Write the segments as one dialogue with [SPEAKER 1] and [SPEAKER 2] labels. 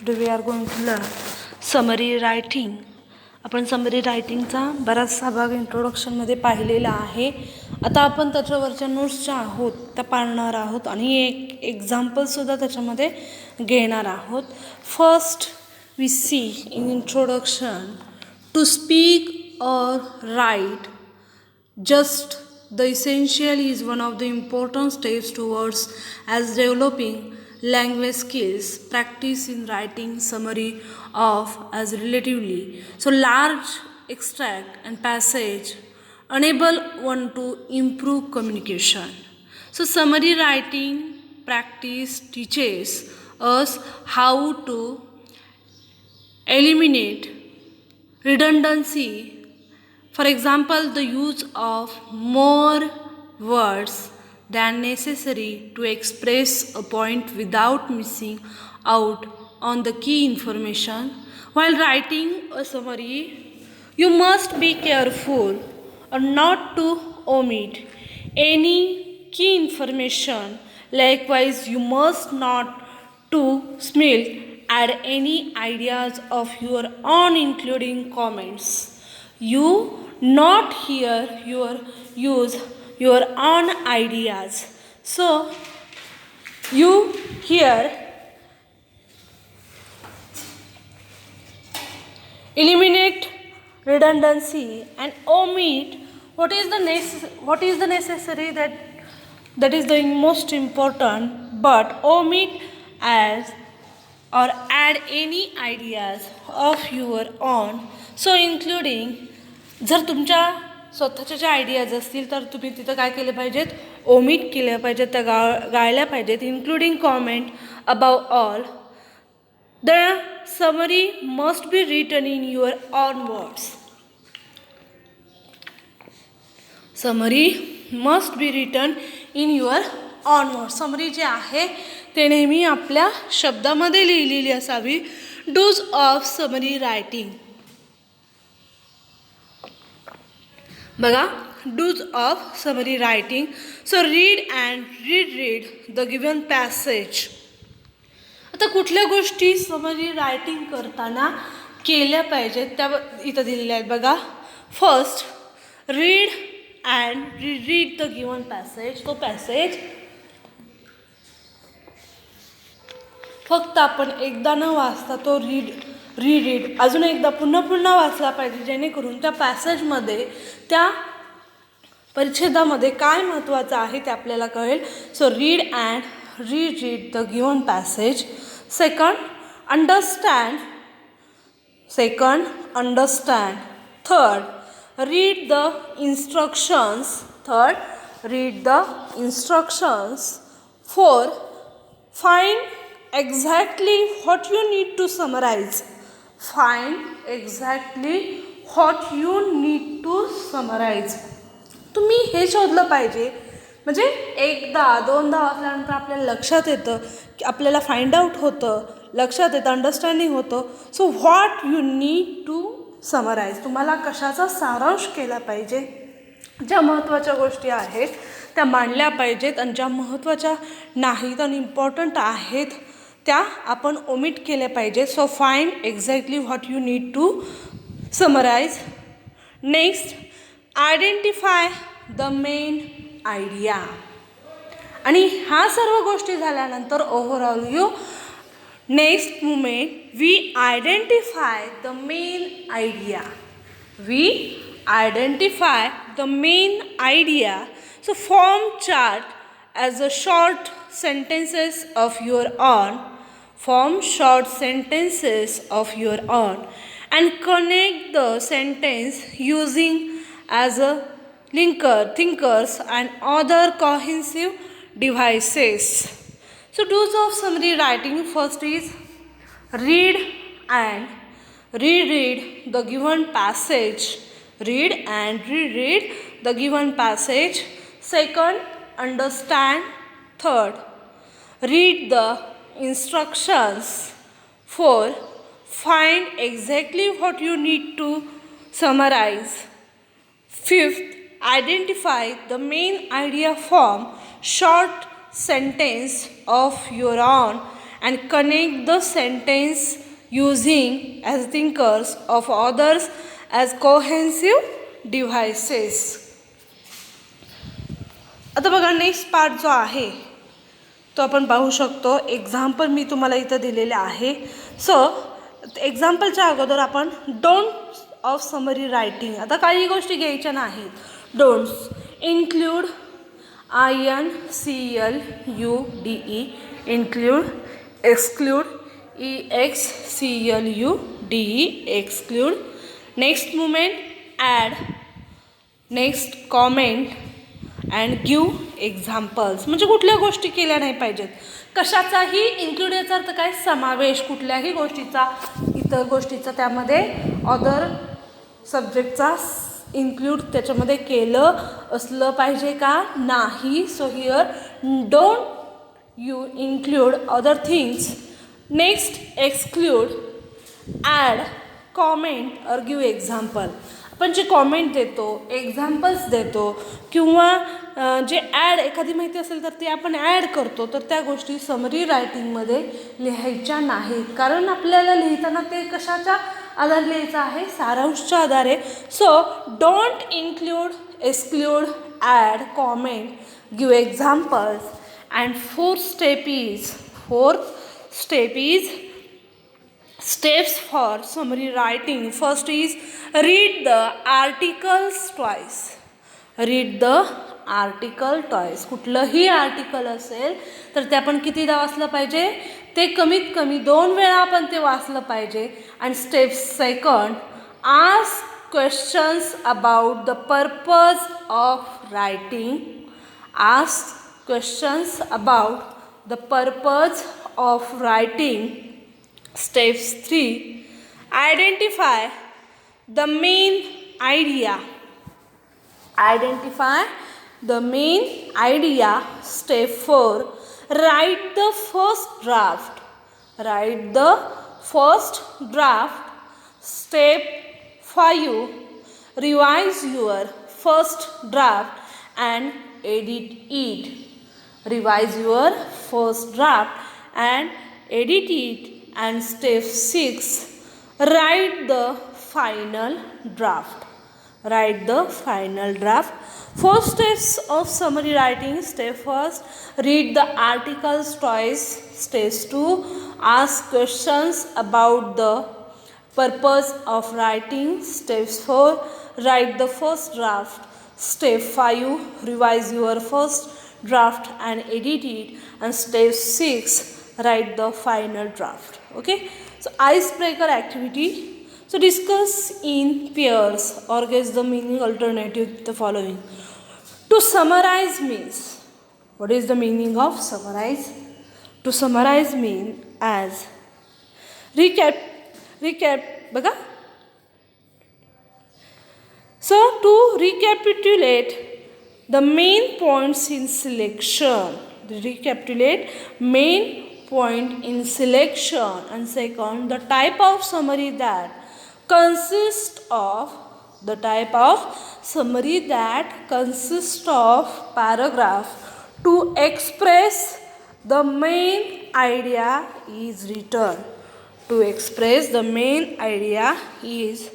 [SPEAKER 1] Today we are going to learn summary writing. आपण summary रायटिंगचा बराचसा भाग इंट्रोडक्शनमध्ये पाहिलेला आहे. आता आपण त्याच्यावरच्या नोट्स ज्या आहोत त्या पाहणार आहोत आणि एक एक्झाम्पलसुद्धा त्याच्यामध्ये घेणार आहोत. First we see in introduction to speak or write just the essential is one of the important steps towards as developing language skills. Practice in writing summary of as relatively so large extract and passage enable one to improve communication. So summary writing practice teaches us how to eliminate redundancy. For example, the use of more words than necessary to express a point without missing out on the key information. While writing a summary, you must be careful not to omit any key information. Likewise, you must not to add any ideas of your own, including comments. You not here use your own ideas. So you here eliminate redundancy and omit what is the necessary, that is the most important, but omit as or add any ideas of your own. So including जर तुमच्या स्वतःच्या ज्या ideas असतील तर तुम्ही तिथं काय केले पाहिजेत, ओमिट केल्या पाहिजेत, त्या गाळल्या पाहिजेत. Including comment about all the summary must be written in your own words. Summary must be written in your own words. Summary जे आहे ते नेहमी आपल्या शब्दामध्ये लिहिलेली असावी. डूज ऑफ समरी रायटिंग बघा, dos of summary writing. So read and read the given passage. आता कुठल्या गोष्टी समरी रायटिंग करताना केल्या पाहिजेत त्या इथं दिलेल्या आहेत बघा. First, read and read the given passage. तो पॅसेज फक्त आपण एकदा न वाचता तो रीड अजून एकदा पुन्हा वाचला पाहिजे, जेणेकरून त्या पॅसेजमध्ये त्या परिच्छेदामध्ये काय महत्त्वाचं आहे ते आपल्याला कळेल. सो read and read the given passage. Second, understand. Third, read the instructions. Four, find exactly what you need to summarize. तुम्ही हे शोधलं पाहिजे. म्हणजे एकदा दोनदा वाचल्यानंतर आपल्याला लक्षात येतं की आपल्याला फाइंड आउट होतं, लक्षात येतं, अंडरस्टँडिंग होतं. So what you need to summarise. तुम्हाला कशाचा सारांश केला पाहिजे. ज्या महत्त्वाच्या गोष्टी आहेत त्या मांडल्या पाहिजेत आणि ज्या महत्त्वाच्या नाहीत आणि इम्पॉर्टंट आहेत त्या आपण ओमिट केल्या पाहिजे. So find exactly what you need to summarise. Next, identify the main idea. आणि ह्या सर्व गोष्टी झाल्यानंतर overall you next moment we identify the main idea. So form chart as a short sentences of your own. And connect the sentence using as a linker, thinkers and other cohesive devices. So do's of summary writing. First is read and reread the given passage. Second, understand. Third, read the instructions. Four, find exactly what you need to summarize. Fifth, identify the main idea. Form short sentence of your own and connect the sentence using as thinkers of others as cohesive devices. आता बघा next part जो आहे तो आपण पाहू शकतो. Example मी तुम्हाला इथं दिलेले आहे. सो एक्झाम्पलच्या अगोदर आपण डोंट्स ऑफ समरी रायटिंग, आता काही गोष्टी घ्यायच्या नाहीत. Don'ts include INCLUDE include, exclude EXCLUDE exclude, next movement add, next comment and give examples. म्हणजे कुठल्या गोष्टी केल्या नाही पाहिजेत, कशाचाही इन्क्लूड याचा अर्थ काय, समावेश, कुठल्याही गोष्टीचा इतर गोष्टीचा त्यामध्ये अदर सब्जेक्टचा इन्क्लूड त्याच्यामध्ये केलं असलं पाहिजे का, नाही. So here don't you include other things. Next exclude, add, comment or give example. आपण जे कॉमेंट देतो, एक्झाम्पल्स देतो किंवा जे ॲड एखादी माहिती असेल तर ते आपण ॲड करतो, तर त्या गोष्टी समरी रायटिंगमध्ये लिहायच्या नाहीत. कारण आपल्याला लिहिताना ते कशाच्या आधारे लिहायचं आहे, सारांशच्या आधारे. So don't include, exclude, add, comment, give examples. And fourth step is steps for summary writing. First is read the articles twice. Read the article twice. कुठलंही आर्टिकल असेल तर ते आपण कितीदा वाचलं पाहिजे, ते कमीत कमी 2 वेळा आपण ते वाचलं पाहिजे. आणि step second, ask questions about the purpose of writing. Ask questions about the purpose of writing. Steps 3, identify the main idea. Identify the main idea. Step 4, write the first draft. Write the first draft. Step 5, revise your first draft and edit it. Revise your first draft and edit it. And step 6, write the final draft. Write the final draft. 4 steps of summary writing. Step 1, read the articles twice. Step 2, ask questions about the purpose of writing. Step 4, write the first draft. Step 5, revise your first draft and edit it. And step 6, write the final draft. Okay, so icebreaker activity. So discuss in pairs or guess the meaning alternative the following. To summarize means, what is the meaning of summarize? To summarize mean as recap बघा. So to recapitulate the main points in selection. Recapitulate main point in selection. And second, the type of summary that consists of paragraph to express the main idea is written. To express the main idea is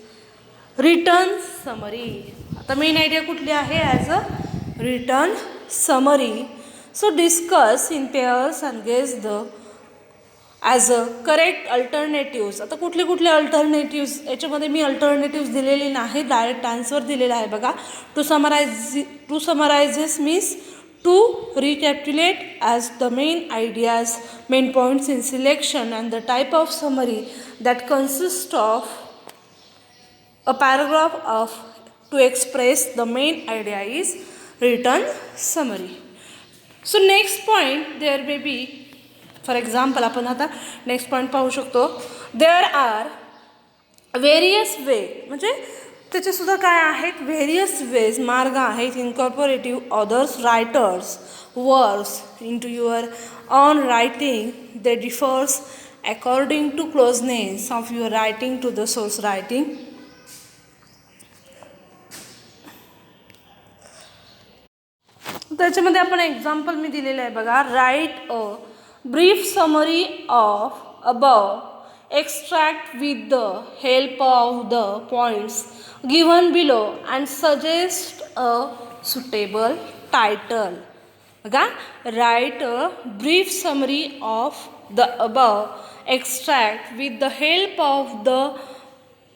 [SPEAKER 1] written summary. आता main idea कुठली आहे, as a written summary. So discuss in pairs and guess the as a correct alternatives. आता कुठले कुठले alternatives, याच्यामध्ये मी alternatives दिलेली नाही, direct answer दिलेला आहे बघा. To summarises means to recapitulate as the main ideas, main points in selection and the type of summary that consist of a paragraph of to express the main idea is written summary. So next point there may be, for example आपण आता next point पाहू शकतो. There are various वे, म्हणजे त्याचेसुद्धा काय आहेत, various ways, मार्ग आहेत. Incorporative others writers works into your own writing. They differs according to closeness of your writing to the source writing. त्याच्यामध्ये आपण एक्झाम्पल मी दिलेलं आहे बघा. Write a brief summary of above extract with the help of the points given below and suggest a suitable title. बघा, write a brief summary of the above extract with the help of the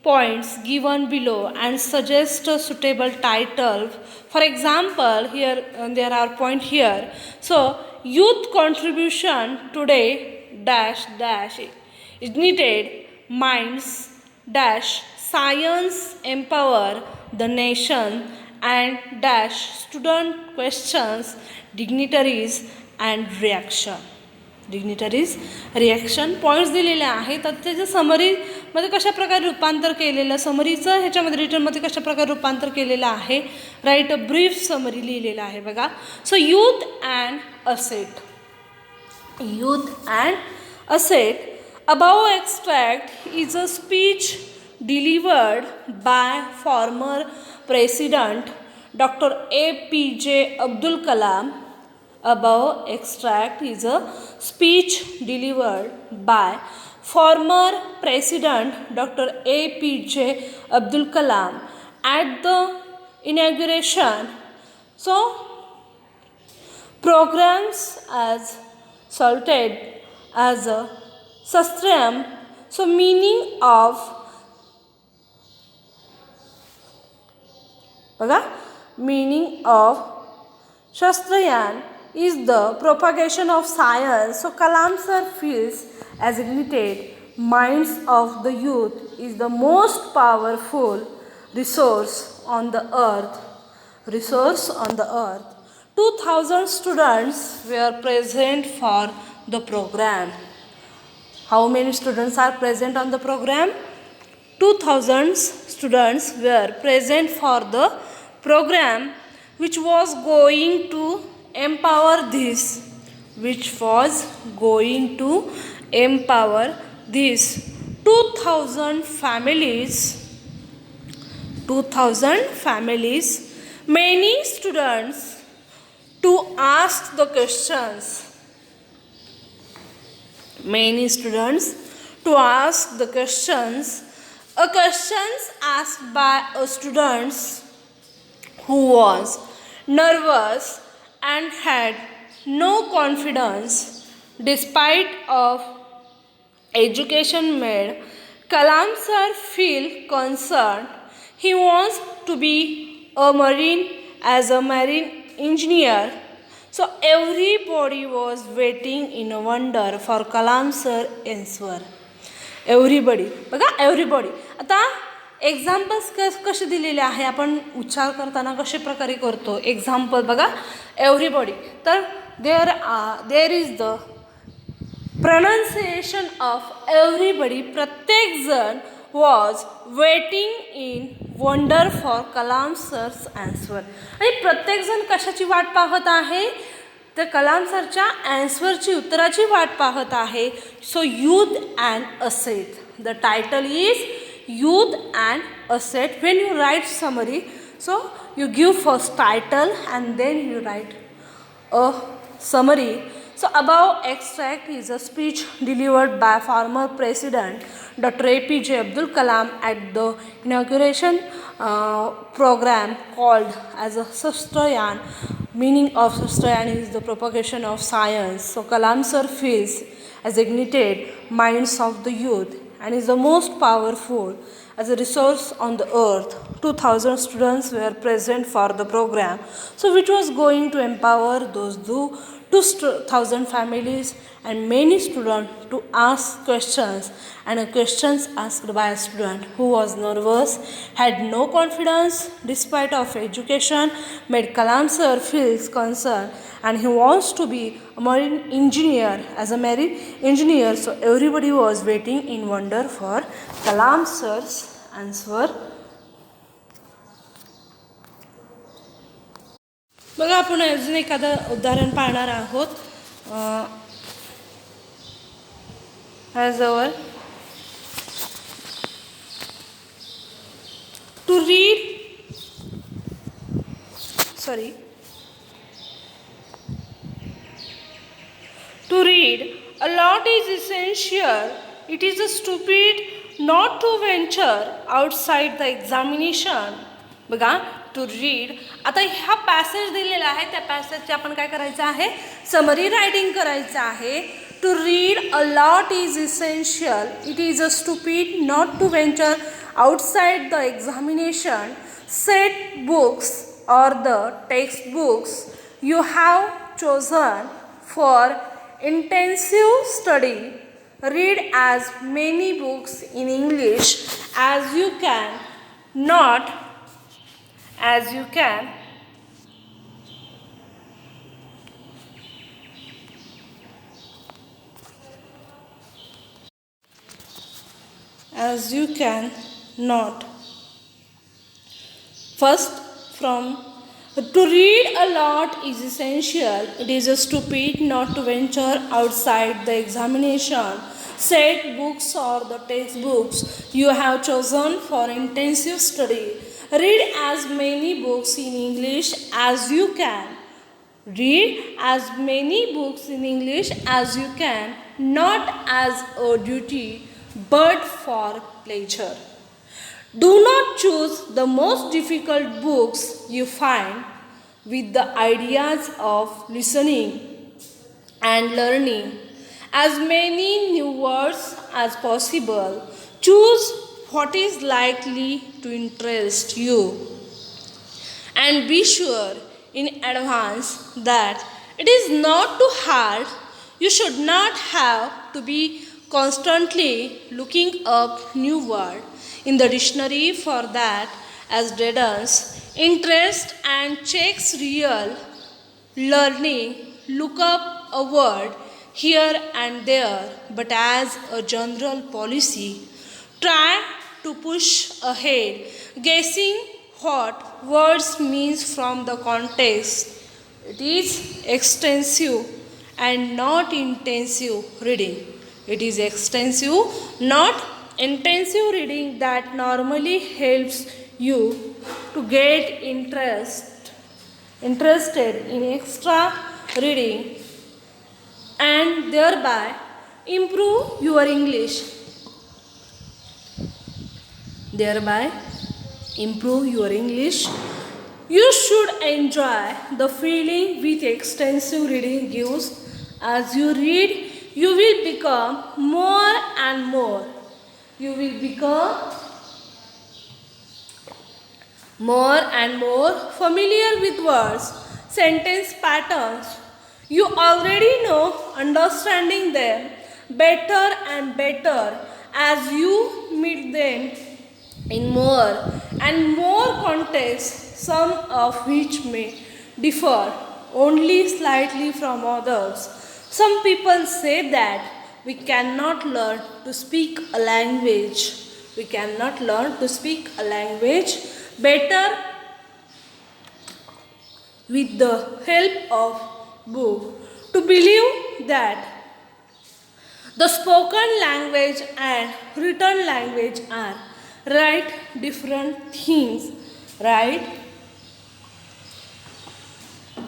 [SPEAKER 1] points given below and suggest a suitable title. For example, here there are point here. So youth contribution today dash dash ignited minds dash science empower the nation and dash student questions dignitaries and reaction. Dignitaries reaction points दिलेले आहेत. तर त्याचं समरीमध्ये कशाप्रकारे रूपांतर केलेलं, समरीचं ह्याच्यामध्ये रिटर्नमध्ये कशाप्रकारे रूपांतर केलेलं आहे. राईट अ ब्रीफ समरी लिहिलेलं आहे बघा. सो youth and asset. Youth and asset above extract is a speech delivered by former President Dr. APJ Abdul Kalam. Above extract is a speech delivered by former President Dr. APJ Abdul Kalam at the inauguration. So programs as salted as a Sastrayam. So meaning of meaning of Shastrayan is the propagation of science. So Kalam sir feels as ignited minds of the youth is the most powerful resource on the earth. Resource on the earth. 2000 students were present for the program. How many students are present on the program? 2000 students were present for the program which was going to empower this. Which was going to empower this. 2000 families. 2000 families. Many students to ask the questions. Many students to ask the questions. A questions asked by a students who was nervous and had no confidence despite of education made Kalam sir feel concerned. He wants to be a marine as a marine engineer. So everybody was waiting in wonder for Kalam sir answer. Everybody बघा, everybody. आता examples कसे दिलेले आहे, आपण उच्चार करताना कसे प्रकारे करतो. एक्झाम्पल बघा, एव्हरीबॉडी. तर there is the pronunciation of everybody. प्रत्येकजण was waiting in wonder for Kalam sir's answer. आणि प्रत्येकजण कशाची वाट पाहत आहे, तर कलाम सरच्या ॲन्सरची, उत्तराची वाट पाहत आहे. सो youth and asset. The title is youth and asset. When you write summary, so you give first title and then you write a summary. So above extract is a speech delivered by former President Dr. APJ Abdul Kalam at the inauguration program called as a Shastrayan. Meaning of Shastrayan is the propagation of science. So Kalam sir feels as ignited minds of the youth and is the most powerful as a resource on the earth. 2000 students were present for the program, so which was going to empower those 2000 families and many students to ask questions. And questions asked by a student who was nervous, had no confidence despite of education, made Kalam sir feels concerned and he wants to be a marine engineer as a marine engineer. So everybody was waiting in wonder for Kalam sir's answer. बघा, आपण अजून एखादं उदाहरण पाहणार आहोत. ह्याजवळ to read To read a lot is essential. It is a stupid not to venture outside the examination. बघा, to read. आता ह्या पॅसेज दिलेला आहे, त्या पॅसेजचे आपण काय करायचं आहे, समरी रायटिंग करायचं आहे. To read a lot is essential. It is a stupid not to venture outside the examination. Set books or the textbooks you have chosen for intensive study. Read as many books in English as you can. Not as you can. As you can not. First, from to read a lot is essential. It is a stupid not to venture outside the examination. Set books or the textbooks you have chosen for intensive study. Read as many books in English as you can. Read as many books in English as you can, not as a duty but for pleasure. Do not choose the most difficult books you find with the ideas of listening and learning as many new words as possible. Choose what is likely to interest you and be sure in advance that it is not too hard. You should not have to be constantly looking up new words in the dictionary for that, as deadens interest and checks real learning. Look up a word here and there, but as a general policy, try to push ahead, guessing what words means from the context. It is extensive and not intensive reading. It is extensive, not intensive reading that normally helps you to get interested in extra reading and thereby improve your English. Thereby improve your English. You should enjoy the feeling with extensive reading gives. As you read, you will become more and more. You will become more and more familiar with words, sentence patterns. You already know, understanding them better and better as you meet them in more and more contexts, some of which may differ only slightly from others. Some people say that we cannot learn to speak a language. We cannot learn to speak a language better with the help of book. To believe that the spoken language and written language are different things,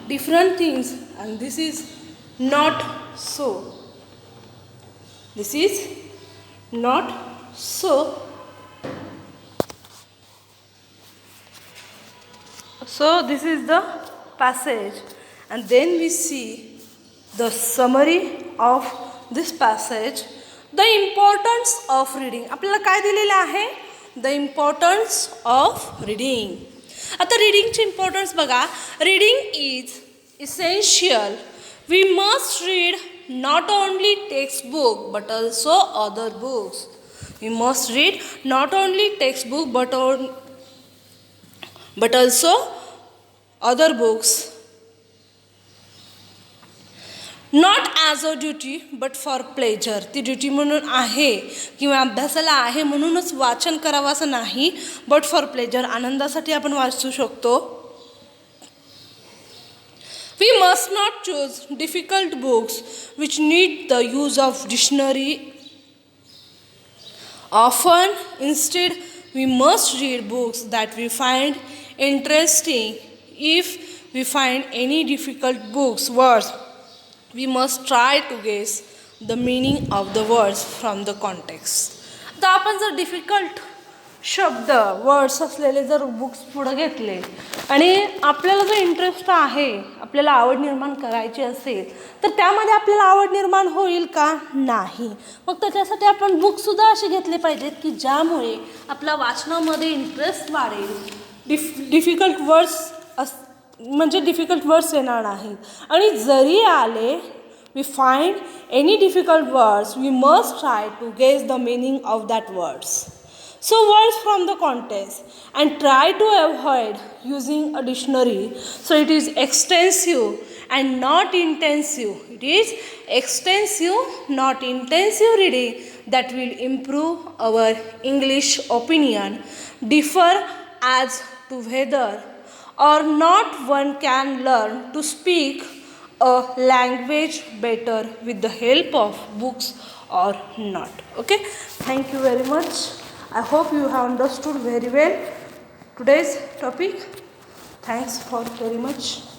[SPEAKER 1] different things, and this is not so. This is not so. So this is the passage, and then we see the summary of this passage. The importance of reading. आपल्याला काय दिलेलं आहे? The importance of reading. आता रीडिंगची importance बघा. Reading is essential. We must read not only textbook but also other books. We must read not only textbook but also other books. Not as a duty but for pleasure. ती duty म्हणून आहे किंवा अभ्यासाला आहे म्हणूनच वाचन करावं असं नाही, बट फॉर प्लेजर, आनंदासाठी आपण वाचू शकतो. We must not choose difficult books which need the use of dictionary. Often, instead, we must read books that we find interesting. If we find any difficult words, we must try to guess the meaning of the words from the context. आता आपण जर difficult शब्द words असलेले जर books पुढं घेतले आणि आपल्याला जो इंटरेस्ट आहे, आपल्याला आवड निर्माण करायची असेल, तर त्यामध्ये आपल्याला आवड निर्माण होईल का? नाही. मग त्याच्यासाठी आपण बुकसुद्धा असे घेतले पाहिजेत की ज्यामुळे आपला वाचनामध्ये इंटरेस्ट वाढेल. डिफिकल्ट वर्ड्स म्हणजे डिफिकल्ट वर्ड्स येणार नाहीत. आणि जरी आले, we find any difficult words, we must try to guess the meaning of that words. So words from the context and try to avoid using a dictionary. So it is extensive and not intensive. It is extensive, not intensive reading that will improve our English opinion. Differ as to whether or not one can learn to speak a language better with the help of books or not. Okay, thank you very much. I hope you have understood very well today's topic. Thanks for very much.